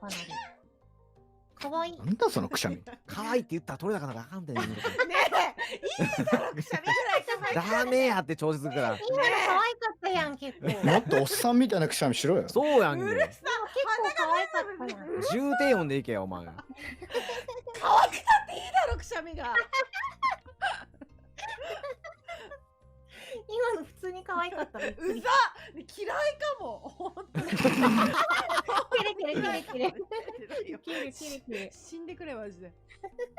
かなり。かわいい。なんだそのくしゃみ。可愛いって言ったら取れなかったらあかんで。ねえ、いいだろ、くしゃみぐらい可愛い。ダメやって調子するから。今の可愛かったやん、結構。結もっとおっさんみたいなくしゃみしろよ。そうやんけ。うるさ、構可愛かったやん。重低音でいけよ、お前。可愛くたっていいだろ、くしゃみが。今の普通に可愛かったの。うざ、嫌いかも。本当に。キレキレキレキレ。キレキレキレキレキレ。死んでくれマジで。